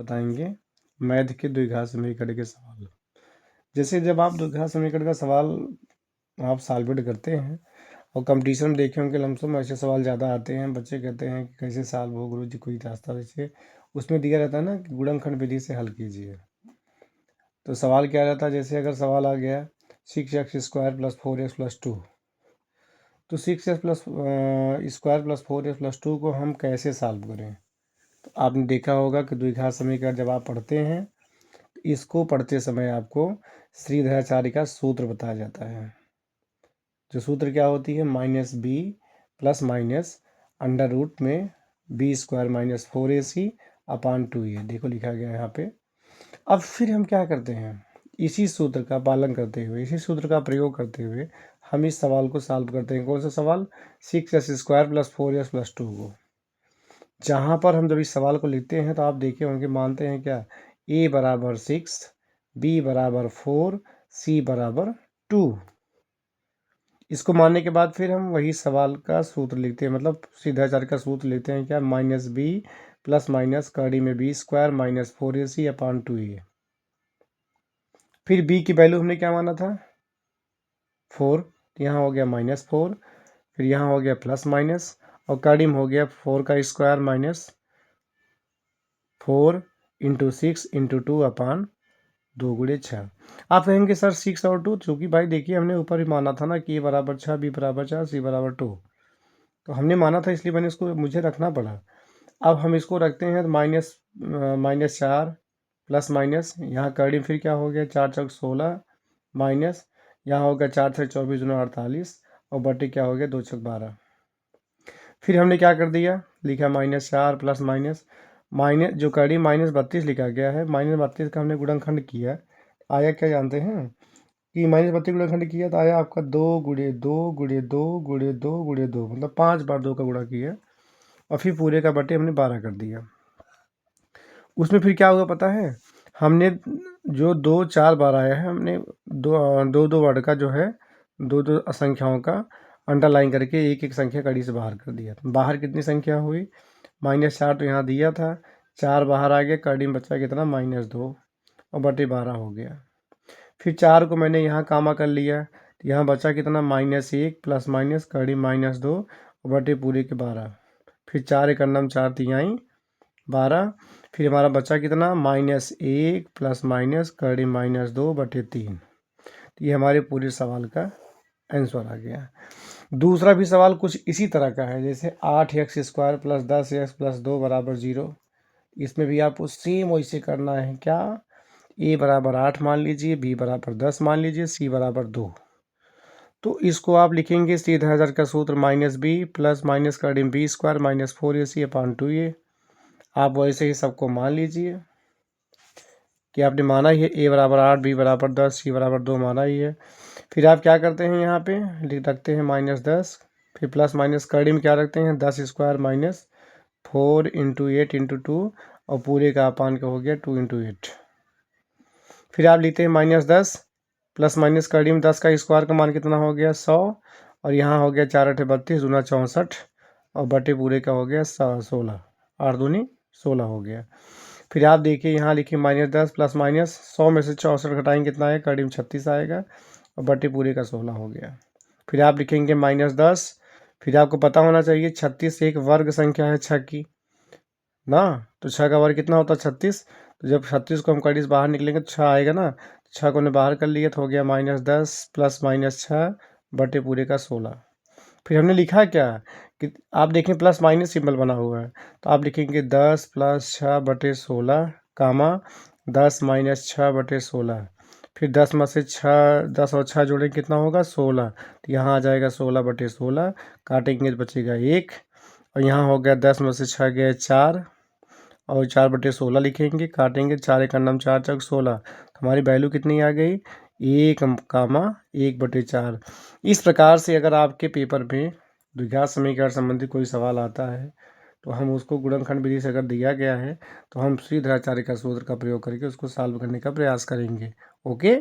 बताएंगे मैथ के द्विघात समीकरण के सवाल। जैसे जब आप द्विघात समीकरण का सवाल आप सॉल्व करते हैं और कंपटीशन में देखे होंगे लमसम ऐसे सवाल ज़्यादा आते हैं, बच्चे कहते हैं कि कैसे सॉल्व हो गुरु जी, कोई रास्ता वैसे उसमें दिया रहता है ना कि गुणनखंड विधि से हल कीजिए। तो सवाल क्या रहता है, जैसे अगर सवाल आ गया 6x² + 4x + 2, तो 6x² + 4x + 2 को हम कैसे सॉल्व करें। तो आपने देखा होगा कि द्विघात समीकरण जब आप पढ़ते हैं तो इसको पढ़ते समय आपको श्रीधराचार्य का सूत्र बताया जाता है। जो सूत्र क्या होती है, -b + अंडर रूट में b² - 4ac/2a। देखो लिखा गया है यहाँ पे। अब फिर हम क्या करते हैं, इसी सूत्र का पालन करते हुए, इसी सूत्र का प्रयोग करते हुए हम इस सवाल को सॉल्व करते हैं। कौन सा सवाल, 6x² + 4x + 2 को। जहाँ पर हम जब इस सवाल को लिखते हैं तो आप देखे होंगे, मानते हैं क्या, a = 6, b = 4, c = 2। इसको मानने के बाद फिर हम वही सवाल का सूत्र लिखते हैं, मतलब सीधाचार्य का सूत्र लिखते हैं क्या, -b + कड़ी में b² - 4ac/2a। फिर b की वैल्यू हमने क्या माना था, 4, यहाँ हो गया -4, फिर यहाँ हो गया प्लस और कड़ी में हो गया 4 का स्क्वायर -4 × 6 × 2/2 गुणे 6। आप कहेंगे सर 6 और 2, चूँकि भाई देखिए हमने ऊपर ही माना था ना कि a = 6, b = 4, c = 2, तो हमने माना था इसलिए मैंने इसको मुझे रखना पड़ा। अब हम इसको रखते हैं तो -4 प्लस यहाँ कड़ी फिर क्या हो गया, 4 × 16 माइनस यहाँ हो गया 4 × 24 × 48 और बटे क्या हो गया 2 × 12। फिर हमने क्या कर दिया, लिखा -4 प्लस माइनस जो कड़ी -32 लिखा गया है, -32 का हमने गुणनखंड किया, आया क्या जानते हैं कि -32 गुणनखंड किया तो आया आपका 2 × 2 × 2 × 2 × 2, मतलब 5 बार 2 का गुणा किया और फिर पूरे का बटे हमने 12 कर दिया। उसमें फिर क्या होगा पता है, हमने जो 2 4 बार आया है, हमने दो वर्ड का जो है दो संख्याओं का अंडरलाइन करके एक एक संख्या कड़ी से बाहर कर दिया। बाहर कितनी संख्या हुई, -4 तो यहाँ दिया था, 4 बाहर आ गया, कड़ी में बचा कितना -2 और बटे 12 हो गया। फिर 4 को मैंने यहाँ कामा कर लिया, तो यहाँ बचा कितना -1 प्लस कड़ी -2 और बटे पूरे के 12। फिर 4 1 4 तिहाई 12, फिर हमारा बचा कितना -1 प्लस कड़ी -2 बटे 3। तो ये हमारे पूरे सवाल का आंसर आ गया। दूसरा भी सवाल कुछ इसी तरह का है, जैसे 8x² + 10x + 2 = 0। इसमें भी आपको सेम वैसे करना है, क्या, a = 8 मान लीजिए, b = 10 मान लीजिए, c = 2। तो इसको आप लिखेंगे श्रीधराचार्य का सूत्र -b + कड़ी में b² - 4ac/2a। आप वैसे ही सबको मान लीजिए कि आपने माना ही है, a = 8, b = 10, c = 2 माना ही है। फिर आप क्या करते हैं, यहाँ पे रखते हैं -10, फिर प्लस कड़ी में क्या रखते हैं 10² - 4 × 8 × 2 और पूरे का अपान का हो गया 2 × 8। फिर आप लिखते हैं -10 प्लस कड़ी में 10 का स्क्वायर का मान कितना हो गया 100 और यहाँ हो गया 4 8 32 दूना 64 और बटे पूरे का हो गया 16, 8 दूनी 16 हो गया। फिर आप देखिए यहाँ लिखिए -10 प्लस 100 में से 64 घटाएंगे कितना है, कड़ी में 36 आएगा और बटे पूरे का 16 हो गया। फिर आप लिखेंगे -10, फिर आपको पता होना चाहिए 36 एक वर्ग संख्या है 6 की ना, तो 6 का वर्ग कितना होता है 36। तो जब 36 को हम कड़ी से बाहर निकलेंगे तो 6 आएगा ना, 6 को हमने बाहर कर लिया तो हो गया -10 प्लस 6 बटे पूरे का 16। फिर हमने लिखा क्या कि आप देखें प्लस माइनस सिंबल बना हुआ है, तो आप लिखेंगे 10 + 6 बटे 16 कामा 10 - 6 बटे 16। फिर 10 में से 10 और 6 जोड़ें कितना होगा 16, तो यहाँ आ जाएगा 16 बटे 16, काटेंगे तो बचेगा 1 और यहाँ हो गया 10 में से 6 गए 4 और 4 बटे 16 लिखेंगे, काटेंगे 4 1 4 4 16, हमारी वैल्यू कितनी आ गई 1, 1/4। इस प्रकार से अगर आपके पेपर में द्विघात समीकरण संबंधित कोई सवाल आता है तो हम उसको गुणनखंड विधि से अगर दिया गया है तो हम श्रीधराचार्य का सूत्र का प्रयोग करके उसको सॉल्व करने का प्रयास करेंगे। ओके।